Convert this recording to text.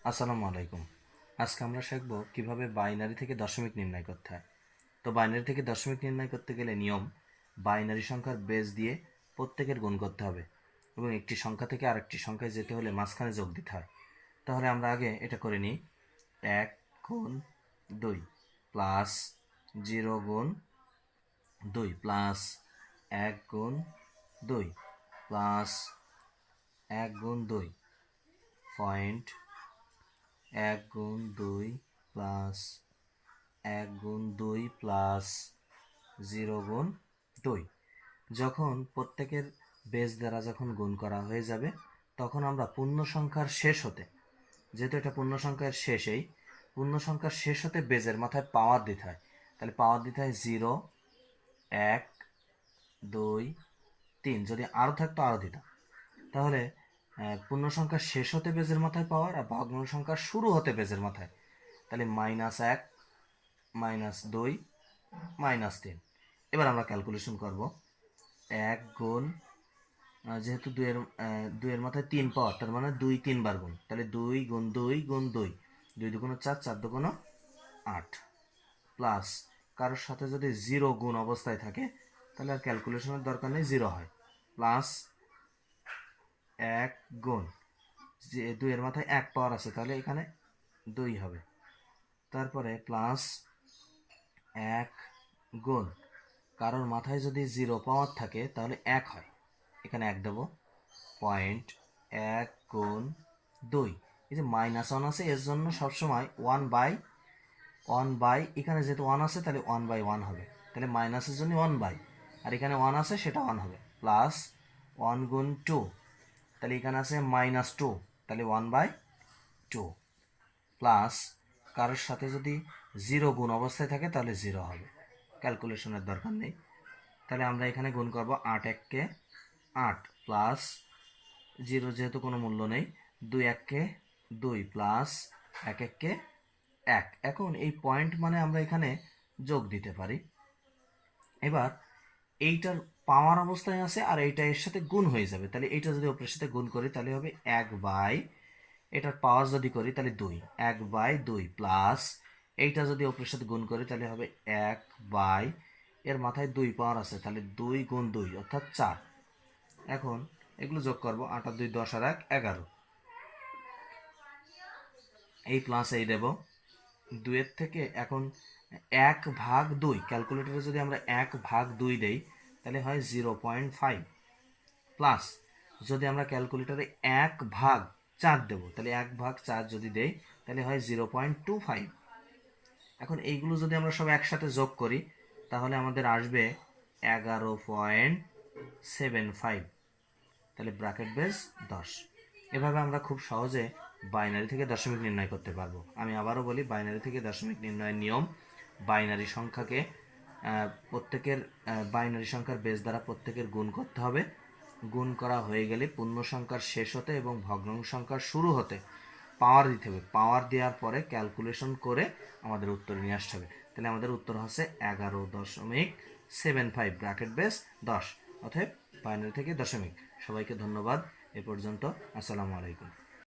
আসসালামু আলাইকুম। আজকে আমরা শিখব কিভাবে বাইনারি থেকে দশমিক নির্ণয় করতে হয়। তো বাইনারি থেকে দশমিক নির্ণয় করতে গেলে নিয়ম, বাইনারি সংখ্যার বেস দিয়ে প্রত্যেকের গুণ করতে হবে এবং একটি সংখ্যা থেকে আরেকটি সংখ্যায় যেতে হলে মাঝখানে যোগ দিতে হয়। তাহলে আমরা আগে এটা করে নিই। 1 গুণ 2 প্লাস 0 গুণ 2 প্লাস 1 গুণ 2 প্লাস 1 গুণ 2 পয়েন্ট 1 গুণ 2 প্লাস 1 গুণ 2 প্লাস 0 গুণ 2। যখন প্রত্যেকের বেস দ্বারা যখন গুণ করা হয়ে যাবে, তখন আমরা পূর্ণ সংখ্যার শেষ হতে, যেহেতু এটা পূর্ণ সংখ্যার শেষেই, পূর্ণ সংখ্যার শেষ হতে বেজের মাথায় পাওয়ার দিতে হয়। তাহলে পাওয়ার দিতে হয় 0, 1, 2, 3। যদি আরও থাকতো আরও দিতাম। তাহলে পূর্ণ সংখ্যার শেষ হতে বেজের মাথায় পাওয়ার আর ভগ্ন সংখ্যার শুরু হতে বেজের মাথায়। তাহলে -1, -2, -3। এবার আমরা ক্যালকুলেশন করব। 1 গুণ, যেহেতু দুইয়ের মাথায় 3 পাওয়ার, তার মানে 2 3 বার গুণ। তাহলে 2 গুণ 2 গুণ 2, 2 দুগুণ 4, 4 দুগুণ 8, প্লাস কারোর সাথে যদি 0 গুণ অবস্থায় থাকে তাহলে আর ক্যালকুলেশনের দরকার নেই, 0 হয়। প্লাস 1 গুণ, যে 2 এর মাথায় 1 পাওয়ার আছে তাহলে এখানে 2 হবে। তারপরে প্লাস 1 গুণ, কারোর মাথায় যদি 0 পাওয়ার থাকে তাহলে 1 হয়, এখানে 1 দেবো। পয়েন্ট 1 গুণ 2, এই যে -1 আছে এর জন্য সবসময় 1 বাই, এখানে যেহেতু 1 আছে তাহলে 1/1 হবে। তাহলে মাইনাসের জন্য 1/, আর এখানে 1 আছে সেটা 1 হবে। প্লাস 1 গুণ 2, তাহলে এখানে আছে -2, তাহলে 1/2। প্লাস কারোর সাথে যদি 0 গুণ অবস্থায় থাকে তাহলে 0 হবে, ক্যালকুলেশনের দরকার নেই। তাহলে আমরা এখানে গুণ করব 8 1-কে 8, প্লাস 0 যেহেতু কোনো মূল্য নেই, 2 1-কে 2, প্লাস 1 1-কে 1। এখন এই পয়েন্ট মানে আমরা এখানে যোগ দিতে পারি। এবার এইটার পাওয়ার অবস্থায় আছে আর এইটা এর সাথে গুণ হয়ে যাবে, তাহলে এইটা যদি ওপরের সাথে গুণ করি তাহলে হবে 1/, এটার পাওয়ার যদি করি তাহলে 2, 1/2, প্লাস এইটা যদি ওপরের সাথে গুণ করি তাহলে হবে 1/, এর মাথায় 2 পাওয়ার আছে তাহলে 2 গুণ 2 অর্থাৎ 4। এখন এগুলো যোগ করব, 8 আর 2 10 আর 1 11, এই প্লাস এই দেব। 2 এর থেকে এখন 1/2, ক্যালকুলেটরে যদি আমরা 1/2 দেই তাহলে হয় 0.5, প্লাস যদি আমরা ক্যালকুলেটরে 1/4 দেবো তাহলে 1/4 যদি দেই তাহলে হয় 0.25। এখন এইগুলো যদি আমরা সব একসাথে যোগ করি তাহলে আমাদের আসবে 11.75, তাহলে ব্র্যাকেট বেস 10। এভাবে আমরা খুব সহজে বাইনারি থেকে দশমিক নির্ণয় করতে পারবো। আমি আবারও বলি, বাইনারি থেকে দশমিক নির্ণয়ের নিয়ম, বাইনারি সংখ্যাকে প্রত্যেকের বাইনারি সংখ্যার বেস দ্বারা প্রত্যেকের গুণ করতে হবে। গুণ করা হয়ে গেলে পূর্ণ সংখ্যার শেষ হতে এবং ভগ্নাংশ সংখ্যার শুরু হতে পাওয়ার দিতে হবে। পাওয়ার দেওয়ার পরে ক্যালকুলেশন করে আমাদের উত্তর নিয়ে আসতে হবে। তাহলে আমাদের উত্তর হচ্ছে 11.75, ব্র্যাকেট বেস 10, অতএব বাইনারি থেকে দশমিক। সবাইকে ধন্যবাদ। এ পর্যন্ত। আসসালামু আলাইকুম।